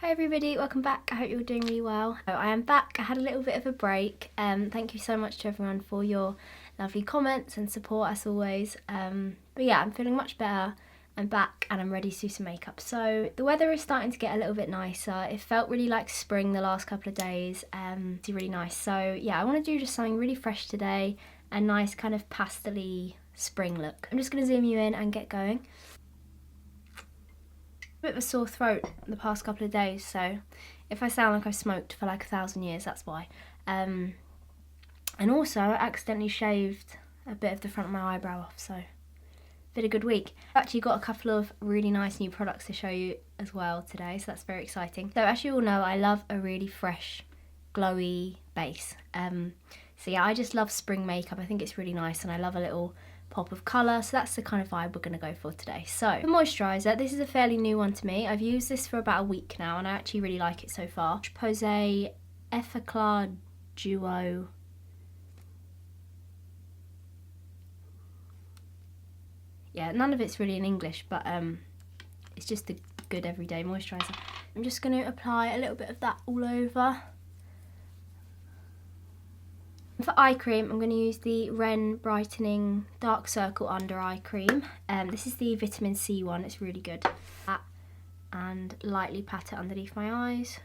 Hi everybody, welcome back. I hope you're doing really well. So I am back. I had a little bit of a break. Thank you so much to everyone for your lovely comments and support as always. But yeah, I'm feeling much better. I'm back and I'm ready to do some makeup. So the weather is starting to get a little bit nicer. It felt really like spring the last couple of days. It's really nice. So yeah, I want to do just something really fresh today. A nice kind of pastel-y spring look. I'm just going to zoom you in and get going. Bit of a sore throat the past couple of days, so if I sound like I've smoked for like 1,000 years, that's why. And also I accidentally shaved a bit of the front of my eyebrow off, so been a good week. I've actually got a couple of really nice new products to show you as well today, so that's very exciting. So as you all know, I love a really fresh, glowy base. So yeah, I just love spring makeup. I think it's really nice and I love a little pop of colour, so that's the kind of vibe we're going to go for today. So the moisturiser, this is a fairly new one to me. I've used this for about a week now and I actually really like it so far. Pose Effaclar Duo. Yeah, none of it's really in English, but it's just a good everyday moisturiser. I'm just going to apply a little bit of that all over. For eye cream, I'm going to use the Ren Brightening Dark Circle Under Eye Cream. This is the Vitamin C one, it's really good. And lightly pat it underneath my eyes.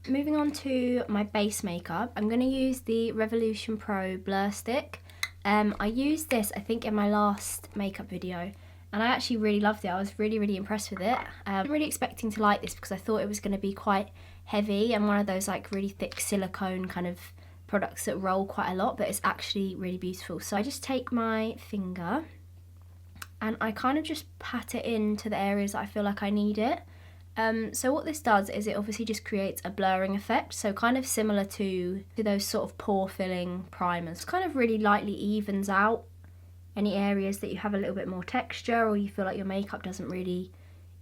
Moving on to my base makeup, I'm going to use the Revolution Pro Blur Stick. I used this, I think, in my last makeup video. And I actually really loved it. I was really impressed with it. I'm really expecting to like this because I thought it was going to be quite heavy and one of those like really thick silicone kind of products that roll quite a lot, but it's actually really beautiful. So I just take my finger and I kind of just pat it into the areas that I feel like I need it. So what this does is it obviously just creates a blurring effect, so kind of similar to those sort of pore filling primers. It kind of really lightly evens out any areas that you have a little bit more texture or you feel like your makeup doesn't really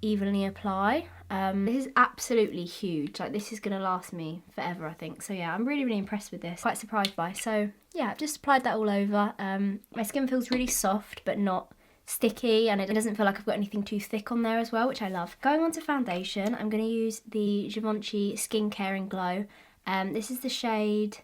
evenly apply. This is absolutely huge, like this is going to last me forever, I think. So yeah, I'm really impressed with this, quite surprised by. So yeah, I've just applied that all over. My skin feels really soft but not sticky, and it doesn't feel like I've got anything too thick on there as well, which I love. Going on to foundation, I'm going to use the Givenchy Skincare and Glow. This is the shade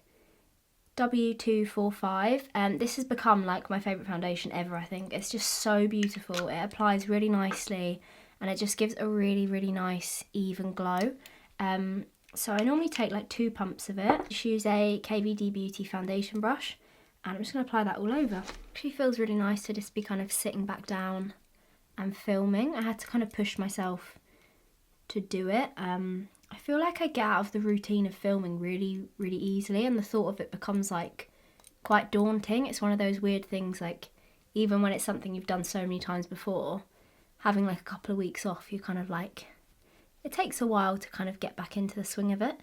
W245. This has become like my favourite foundation ever, I think. It's just so beautiful. It applies really nicely and it just gives a really nice even glow. So I normally take like 2 pumps of it. Just use a KVD Beauty foundation brush and I'm just going to apply that all over. Actually feels really nice to just be kind of sitting back down and filming. I had to kind of push myself to do it. I feel like I get out of the routine of filming really easily, and the thought of it becomes like quite daunting. It's one of those weird things, like even when it's something you've done so many times before, having like a couple of weeks off, you kind of like, it takes a while to kind of get back into the swing of it.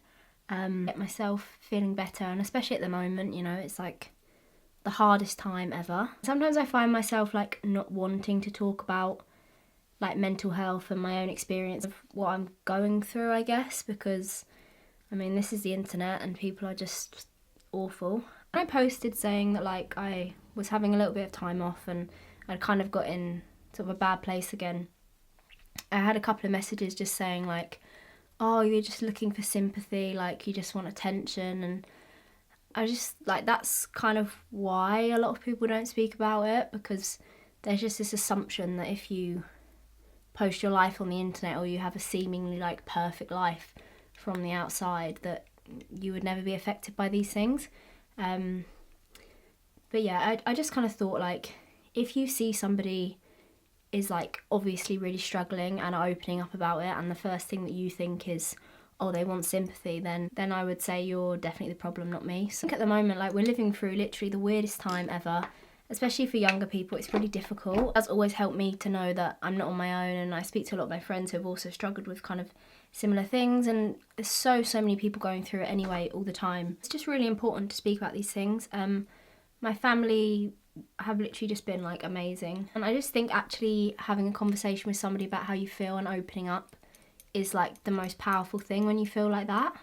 Get myself feeling better, and especially at the moment, you know, it's like the hardest time ever. Sometimes I find myself like not wanting to talk about like mental health and my own experience of what I'm going through, I guess, because I mean this is the internet and people are just awful. I posted saying that like I was having a little bit of time off and I'd kind of got in sort of a bad place again. I had a couple of messages just saying like, oh, you're just looking for sympathy, like you just want attention, and I just like, that's kind of why a lot of people don't speak about it, because there's just this assumption that if you post your life on the internet or you have a seemingly like perfect life from the outside, that you would never be affected by these things. But yeah, I just kind of thought like, if you see somebody is like obviously really struggling and are opening up about it, and the first thing that you think is, oh, they want sympathy, then I would say you're definitely the problem, not me. So I think at the moment, like, we're living through literally the weirdest time ever. Especially for younger people, it's really difficult. It has always helped me to know that I'm not on my own, and I speak to a lot of my friends who have also struggled with kind of similar things, and there's so many people going through it anyway all the time. It's just really important to speak about these things. My family have literally just been like amazing, and I just think actually having a conversation with somebody about how you feel and opening up is like the most powerful thing when you feel like that.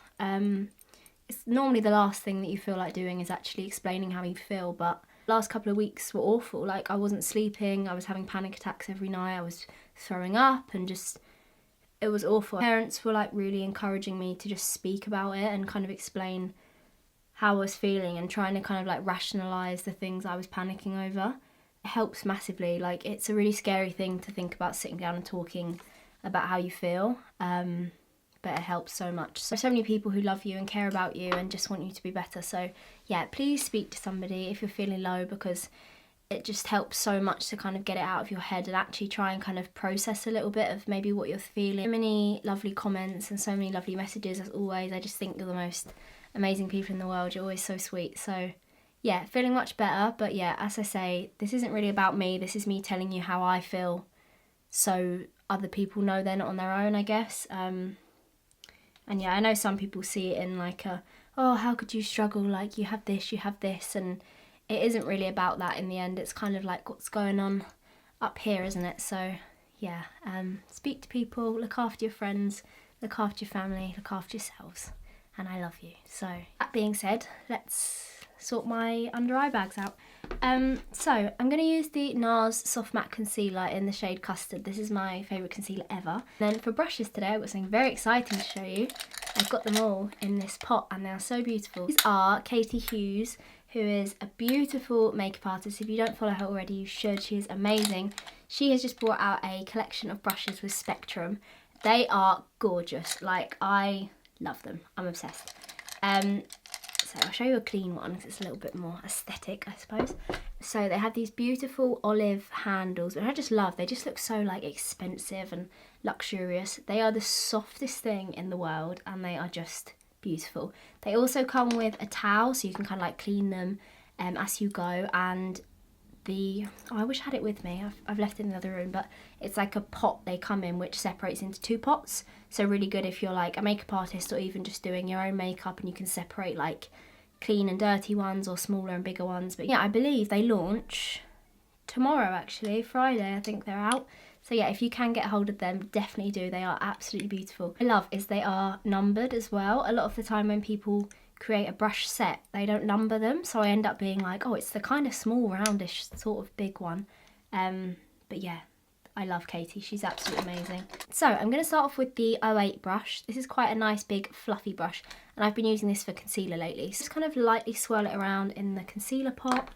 It's normally the last thing that you feel like doing is actually explaining how you feel, but Last couple of weeks were awful. Like, I wasn't sleeping, I was having panic attacks every night, I was throwing up, and just, it was awful. Parents were like really encouraging me to just speak about it and kind of explain how I was feeling and trying to kind of like rationalise the things I was panicking over. It helps massively. Like, it's a really scary thing to think about sitting down and talking about how you feel, but it helps so much. So many people who love you and care about you and just want you to be better. So yeah, please speak to somebody if you're feeling low, because it just helps so much to kind of get it out of your head and actually try and kind of process a little bit of maybe what you're feeling. So many lovely comments and so many lovely messages as always. I just think you're the most amazing people in the world. You're always so sweet. So yeah, feeling much better. But yeah, as I say, this isn't really about me. This is me telling you how I feel, so other people know they're not on their own, I guess. And yeah, I know some people see it in like a, oh, how could you struggle? Like, you have this, and it isn't really about that in the end. It's kind of like what's going on up here, isn't it? So yeah, speak to people, look after your friends, look after your family, look after yourselves, and I love you. So that being said, let's sort my under eye bags out. So I'm going to use the NARS Soft Matte Concealer in the shade Custard. This is my favourite concealer ever. Then for brushes today, I've got something very exciting to show you. I've got them all in this pot and they are so beautiful. These are Katie Hughes, who is a beautiful makeup artist. If you don't follow her already, you should. She is amazing. She has just brought out a collection of brushes with Spectrum. They are gorgeous. Like, I love them. I'm obsessed. So I'll show you a clean one because it's a little bit more aesthetic, I suppose. So they have these beautiful olive handles, which I just love. They just look so like expensive and luxurious. They are the softest thing in the world and they are just beautiful. They also come with a towel so you can kind of like clean them as you go. And oh, I wish I had it with me. I've left it in the other room, but it's like a pot they come in which separates into 2 pots. So really good if you're like a makeup artist or even just doing your own makeup, and you can separate like clean and dirty ones or smaller and bigger ones. But yeah, I believe they launch tomorrow, actually, Friday, I think they're out. So yeah, if you can get a hold of them, definitely do. They are absolutely beautiful. What I love is they are numbered as well. A lot of the time when people create a brush set, they don't number them, so I end up being like, oh, it's the kind of small roundish sort of big one. But yeah, I love Katie. She's absolutely amazing. So I'm going to start off with the 08 brush. This is quite a nice big fluffy brush, and I've been using this for concealer lately. So just kind of lightly swirl it around in the concealer pot,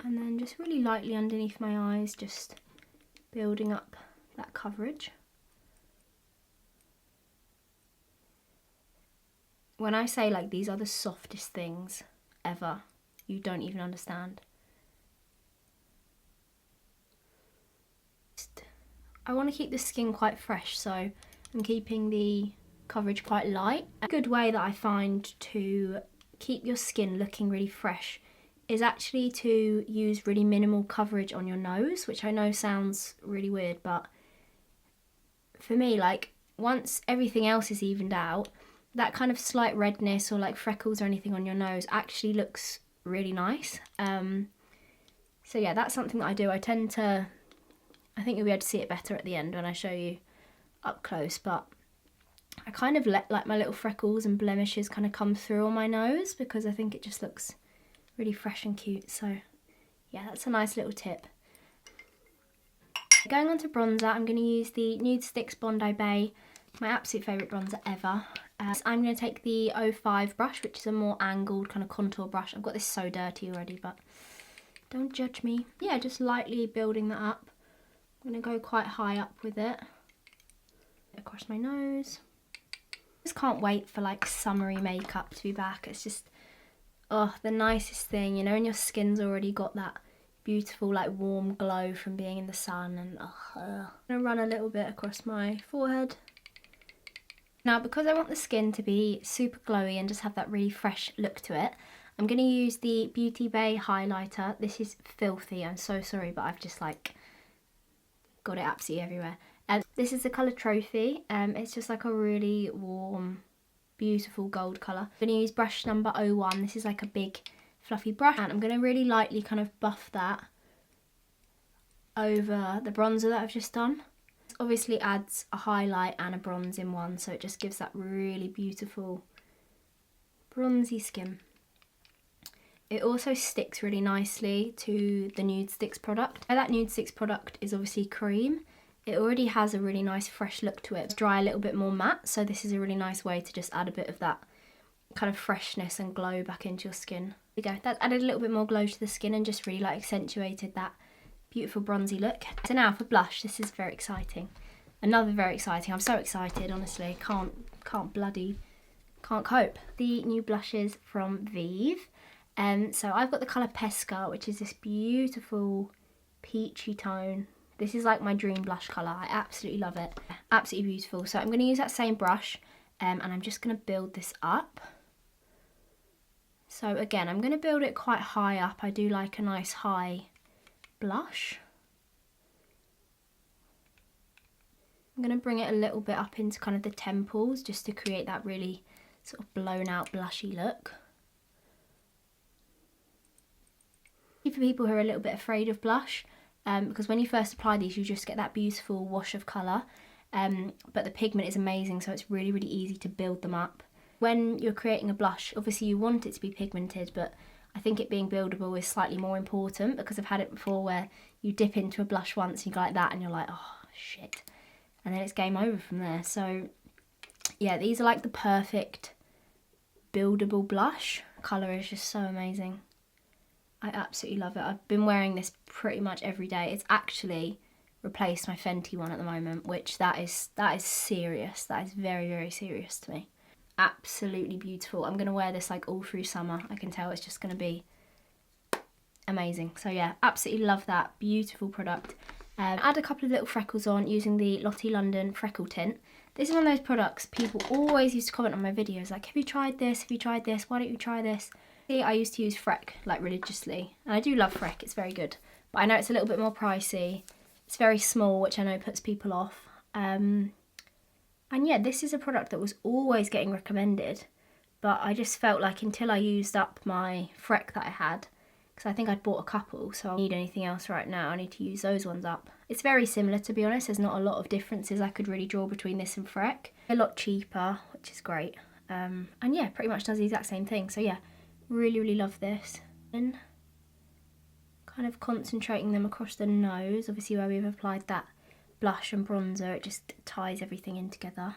and then just really lightly underneath my eyes, just building up that coverage. When I say like these are the softest things ever, you don't even understand. I want to keep the skin quite fresh, so I'm keeping the coverage quite light. A good way that I find to keep your skin looking really fresh is actually to use really minimal coverage on your nose, which I know sounds really weird, but for me, like, once everything else is evened out, that kind of slight redness or like freckles or anything on your nose actually looks really nice. So yeah, that's something that I do. I think you'll be able to see it better at the end when I show you up close, but I kind of let like my little freckles and blemishes kind of come through on my nose because I think it just looks really fresh and cute. So yeah, that's a nice little tip. Going on to bronzer, I'm going to use the Nude Sticks Bondi Bay, my absolute favourite bronzer ever. So I'm going to take the 05 brush, which is a more angled kind of contour brush. I've got this so dirty already, but don't judge me. Yeah, just lightly building that up. I'm going to go quite high up with it. Across my nose. Just can't wait for like summery makeup to be back. It's just, oh, the nicest thing, you know, and your skin's already got that beautiful like warm glow from being in the sun. And I'm going to run a little bit across my forehead. Now, because I want the skin to be super glowy and just have that really fresh look to it, I'm going to use the Beauty Bay highlighter. This is filthy, I'm so sorry, but I've just like got it absolutely everywhere. This is the colour Trophy. It's just like a really warm, beautiful gold colour. I'm going to use brush number 01. This is like a big fluffy brush, and I'm going to really lightly kind of buff that over the bronzer that I've just done. Obviously adds a highlight and a bronze in one, so it just gives that really beautiful bronzy skin. It also sticks really nicely to the Nude Sticks product. Now that Nude Sticks product is obviously cream. It already has a really nice fresh look to it. It's dry, a little bit more matte, so this is a really nice way to just add a bit of that kind of freshness and glow back into your skin. There you go, that added a little bit more glow to the skin and just really like accentuated that beautiful bronzy look. So now for blush, this is very exciting. Another very exciting, I'm so excited, honestly, can't cope. The new blushes from Vive. So I've got the colour Pesca, which is this beautiful peachy tone. This is like my dream blush colour. I absolutely love it. Absolutely beautiful. So I'm going to use that same brush and I'm just going to build this up. So again, I'm going to build it quite high up. I do like a nice high blush. I'm going to bring it a little bit up into kind of the temples just to create that really sort of blown out blushy look. For people who are a little bit afraid of blush, because when you first apply these you just get that beautiful wash of colour, but the pigment is amazing, so it's really, really easy to build them up. When you're creating a blush, obviously you want it to be pigmented, but I think it being buildable is slightly more important, because I've had it before where you dip into a blush once and you go like that and you're like, oh shit, and then it's game over from there. So yeah, these are like the perfect buildable blush. Colour is just so amazing. I absolutely love it. I've been wearing this pretty much every day. It's actually replaced my Fenty one at the moment, which that is serious. That is very, very serious to me. Absolutely beautiful. I'm going to wear this like all through summer. I can tell it's just going to be amazing. So yeah, absolutely love that. Beautiful product. Add a couple of little freckles on using the Lottie London Freckle Tint. This is one of those products people always used to comment on my videos like, have you tried this? Have you tried this? Why don't you try this? I used to use Freck like religiously, and I do love Freck, it's very good, but I know it's a little bit more pricey. It's very small, which I know puts people off, and yeah, this is a product that was always getting recommended, but I just felt like until I used up my Freck that I had, because I think I'd bought a couple, so I don't need anything else right now. I need to use those ones up. It's very similar, to be honest. There's not a lot of differences I could really draw between this and Freck. A lot cheaper, which is great, and yeah, pretty much does the exact same thing. So yeah, really, really love this. And kind of concentrating them across the nose, obviously where we've applied that blush and bronzer, it just ties everything in together.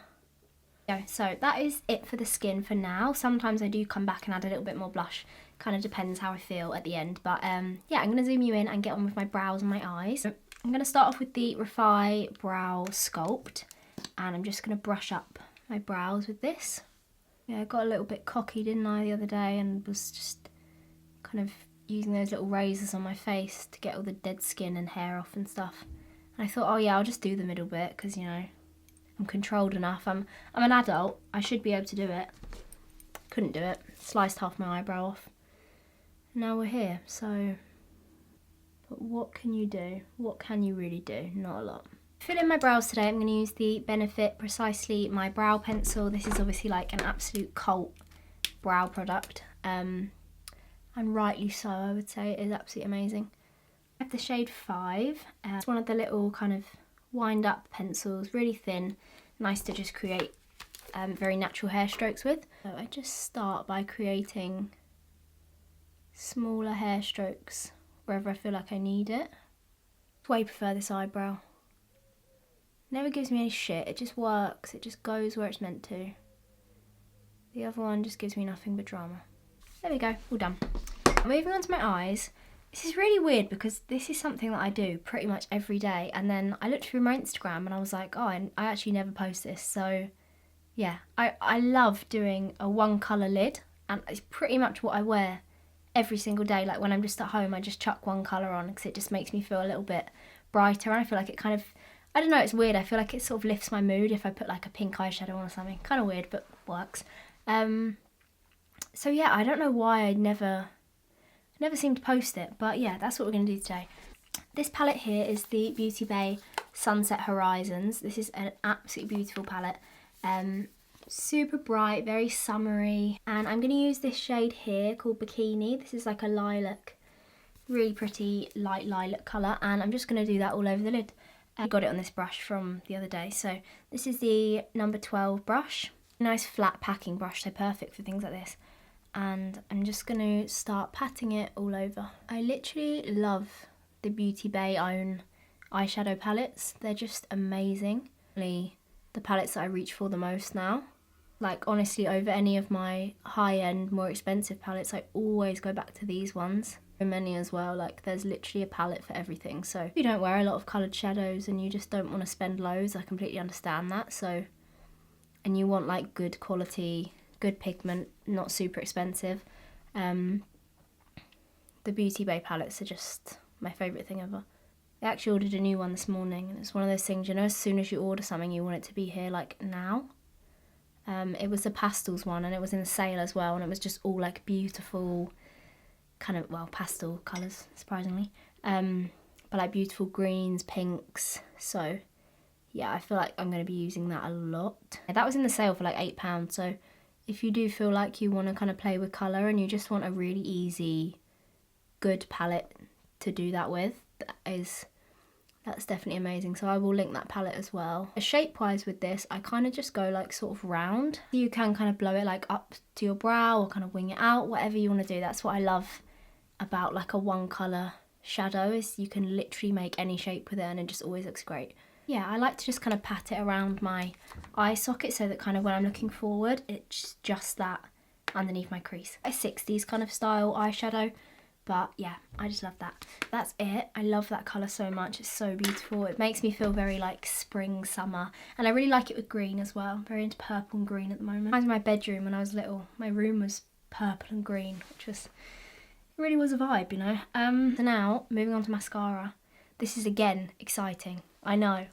Yeah, so that is it for the skin for now. Sometimes I do come back and add a little bit more blush, kind of depends how I feel at the end. But yeah, I'm going to zoom you in and get on with my brows and my eyes. I'm going to start off with the Refi Brow Sculpt, and I'm just going to brush up my brows with this. Yeah, I got a little bit cocky, didn't I, the other day, and was just kind of using those little razors on my face to get all the dead skin and hair off and stuff. And I thought, oh yeah, I'll just do the middle bit, because, you know, I'm controlled enough. I'm an adult, I should be able to do it. Couldn't do it. Sliced half my eyebrow off. Now we're here, so... But what can you do? What can you really do? Not a lot. To fill in my brows today, I'm going to use the Benefit Precisely My Brow Pencil. This is obviously like an absolute cult brow product. And rightly so, I would say. It is absolutely amazing. I have the shade 5. It's one of the little kind of wind up pencils, really thin. Nice to just create very natural hair strokes with. So I just start by creating smaller hair strokes wherever I feel like I need it. I way prefer this eyebrow. Never gives me any shit, it just works, it just goes where it's meant to. The other one just gives me nothing but drama. There we go, all done. Moving on to my eyes. This is really weird because this is something that I do pretty much every day, and then I looked through my Instagram and I was like, oh, I actually never post this, so yeah. I love doing a one colour lid, and it's pretty much what I wear every single day. Like when I'm just at home, I just chuck one colour on because it just makes me feel a little bit brighter, and I feel like it kind of, I don't know, it's weird, I feel like it sort of lifts my mood if I put like a pink eyeshadow on or something. Kind of weird, but works. So yeah, I don't know why I never seem to post it, but yeah, that's what we're going to do today. This palette here is the Beauty Bay Sunset Horizons. This is an absolutely beautiful palette. Super bright, very summery, and I'm going to use this shade here called Bikini. This is like a lilac, really pretty light lilac colour, and I'm just going to do that all over the lid. I got it on this brush from the other day, so this is the number 12 brush. Nice flat packing brush, so perfect for things like this. and I'm just going to start patting it all over. I literally love the Beauty Bay own eyeshadow palettes. They're just amazing. The palettes that I reach for the most now. Like honestly, over any of my high-end, more expensive palettes, I always go back to these ones. So many as well, like there's literally a palette for everything. So if you don't wear a lot of coloured shadows and you just don't want to spend loads, I completely understand that. So, and you want like good quality, good pigment, not super expensive. The Beauty Bay palettes are just my favourite thing ever. I actually ordered a new one this morning, and it's one of those things, you know, as soon as you order something you want it to be here like now. It was the pastels one, and it was in the sale as well, and it was just all like beautiful kind of, well, pastel colours, surprisingly, but like beautiful greens, pinks. So yeah, I feel like I'm going to be using that a lot. That was in the sale for like £8, so if you do feel like you want to kind of play with colour and you just want a really easy, good palette to do that with, that's definitely amazing. So I will link that palette as well. Shape wise with this, I kind of just go like sort of round. You can kind of blow it like up to your brow or kind of wing it out, whatever you want to do. That's what I love about like a one colour shadow, is you can literally make any shape with it and it just always looks great. Yeah, I like to just kind of pat it around my eye socket so that kind of when I'm looking forward, it's just that underneath my crease. A 60s kind of style eyeshadow. But yeah, I just love that. That's it. I love that colour so much. It's so beautiful. It makes me feel very like spring, summer. And I really like it with green as well. I'm very into purple and green at the moment. In my bedroom when I was little, my room was purple and green, which was, it really was a vibe, you know. So now, moving on to mascara. This is again exciting. I know.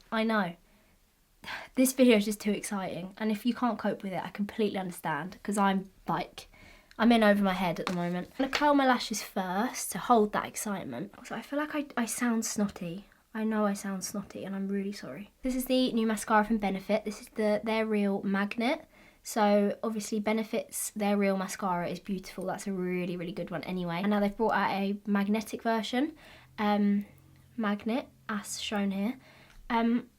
This video is just too exciting. And if you can't cope with it, I completely understand. Because I'm in over my head at the moment. I'm going to curl my lashes first to hold that excitement. So I feel like I sound snotty. I know I sound snotty and I'm really sorry. This is the new mascara from Benefit. This is their Real Magnet. So obviously Benefit's their Real mascara is beautiful. That's a really, really good one anyway. And now they've brought out a magnetic version. Magnet, as shown here.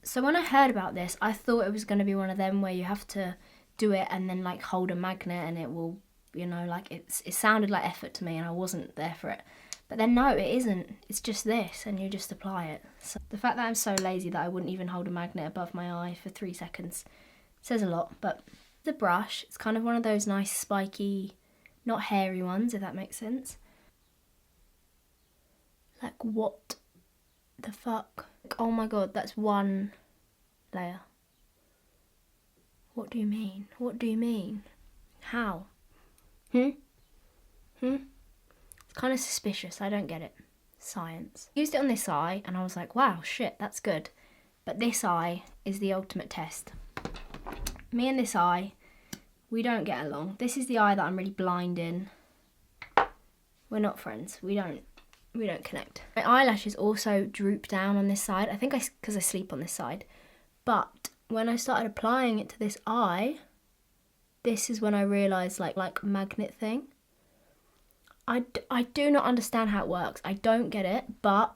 So when I heard about this, I thought it was going to be one of them where you have to do it and then like hold a magnet and it will, you know, like it sounded like effort to me and I wasn't there for it. But then no, it isn't. It's just this and you just apply it. So the fact that I'm so lazy that I wouldn't even hold a magnet above my eye for 3 seconds says a lot. But the brush, it's kind of one of those nice spiky, not hairy ones, if that makes sense. Like what the fuck? Oh my god, that's one layer. What do you mean? What do you mean? How? It's kind of suspicious. I don't get it. Science. Used it on this eye and I was like, wow, shit, that's good. But this eye is the ultimate test. Me and this eye, we don't get along. This is the eye that I'm really blind in. We're not friends. We don't connect. My eyelashes also droop down on this side. I think because I sleep on this side. But when I started applying it to this eye, this is when I realised like magnet thing. I do not understand how it works. I don't get it, but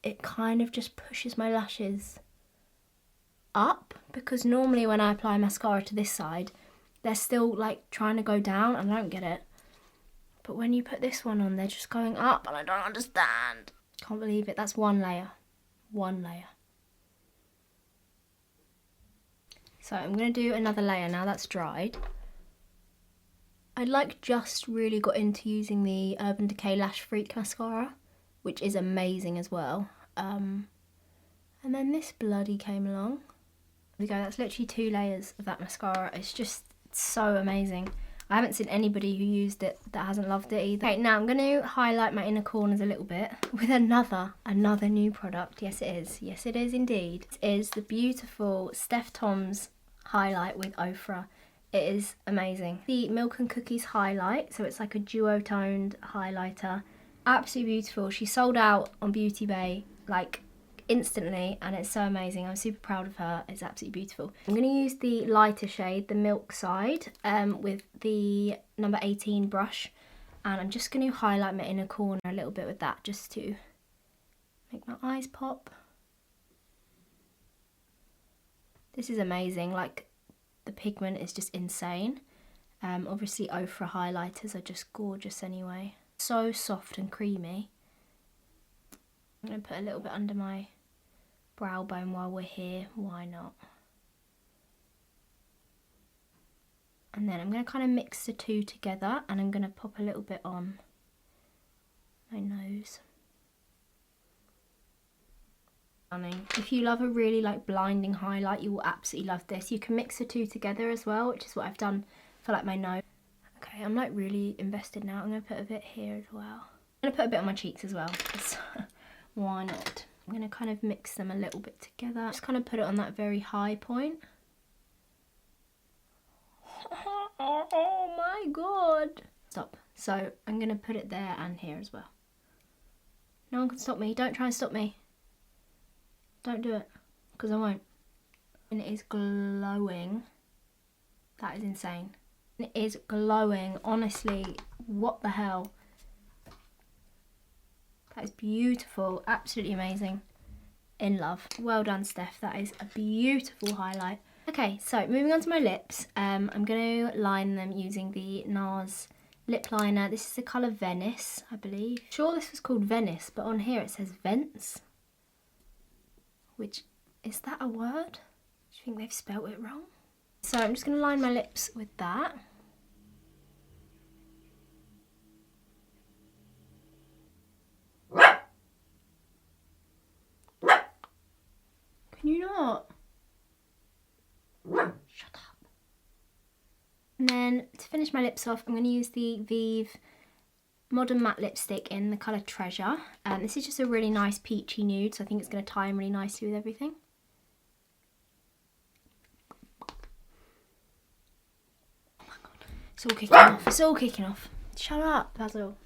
it kind of just pushes my lashes up, because normally when I apply mascara to this side, they're still like trying to go down and I don't get it. But when you put this one on, they're just going up and I don't understand. Can't believe it. That's one layer. One layer. So I'm going to do another layer now that's dried. I just really got into using the Urban Decay Lash Freak mascara, which is amazing as well. And then this bloody came along. There we go, that's literally 2 layers of that mascara. It's just so amazing. I haven't seen anybody who used it that hasn't loved it either. Okay, now I'm going to highlight my inner corners a little bit with another new product. Yes, it is. Yes, it is indeed. It is the beautiful Steph Tom's highlight with Ofra. It is amazing. The Milk and Cookies highlight, so it's like a duo-toned highlighter. Absolutely beautiful. She sold out on Beauty Bay like instantly and it's so amazing. I'm super proud of her. It's absolutely beautiful. I'm going to use the lighter shade, the Milk side, with the number 18 brush, and I'm just going to highlight my inner corner a little bit with that just to make my eyes pop. This is amazing. Like, the pigment is just insane. Obviously Ofra highlighters are just gorgeous anyway. So soft and creamy. I'm going to put a little bit under my brow bone while we're here, why not? And then I'm going to kind of mix the two together, and I'm going to pop a little bit on my nose. If you love a really like blinding highlight, you will absolutely love this. You can mix the two together as well, which is what I've done for like my nose. Okay, I'm like really invested now. I'm going to put a bit here as well. I'm going to put a bit on my cheeks as well, because why not? I'm going to kind of mix them a little bit together. Just kind of put it on that very high point. Oh my god. Stop. So I'm going to put it there and here as well. No one can stop me. Don't try and stop me. Don't do it, because I won't. And it is glowing. That is insane. It is glowing. Honestly, what the hell? That is beautiful. Absolutely amazing. In love. Well done, Steph. That is a beautiful highlight. Okay, so moving on to my lips. I'm going to line them using the NARS lip liner. This is the colour Venice, I believe. Sure, this was called Venice, but on here it says Vents. Which, is that a word? Do you think they've spelt it wrong? So I'm just going to line my lips with that. Can you not? Shut up. And then to finish my lips off, I'm going to use the Vive Modern Matte Lipstick in the colour Treasure. This is just a really nice peachy nude, so I think it's going to tie in really nicely with everything. Oh my god, it's all kicking off. It's all kicking off. Shut up, Basil.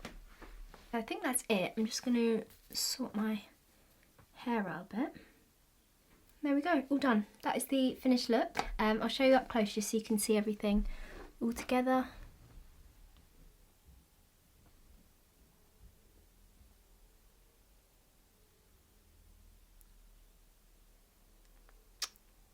I think that's it. I'm just going to sort my hair out a bit. There we go, all done. That is the finished look. I'll show you up close just so you can see everything all together.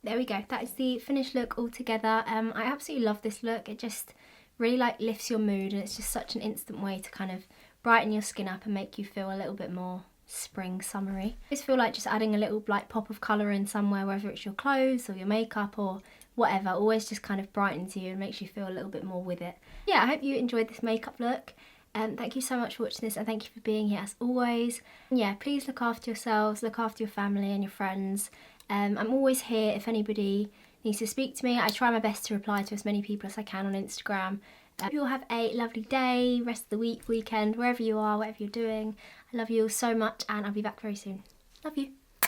There we go, that is the finished look all together. I absolutely love this look. It just really like lifts your mood, and it's just such an instant way to kind of brighten your skin up and make you feel a little bit more spring summery. I just feel like just adding a little like pop of colour in somewhere, whether it's your clothes or your makeup or whatever, always just kind of brightens you and makes you feel a little bit more with it. Yeah, I hope you enjoyed this makeup look. Thank you so much for watching this, and thank you for being here as always. And yeah, please look after yourselves, look after your family and your friends. I'm always here if anybody needs to speak to me. I try my best to reply to as many people as I can on Instagram. You all have a lovely day, rest of the week, weekend, wherever you are, whatever you're doing. I love you all so much, and I'll be back very soon. Love you.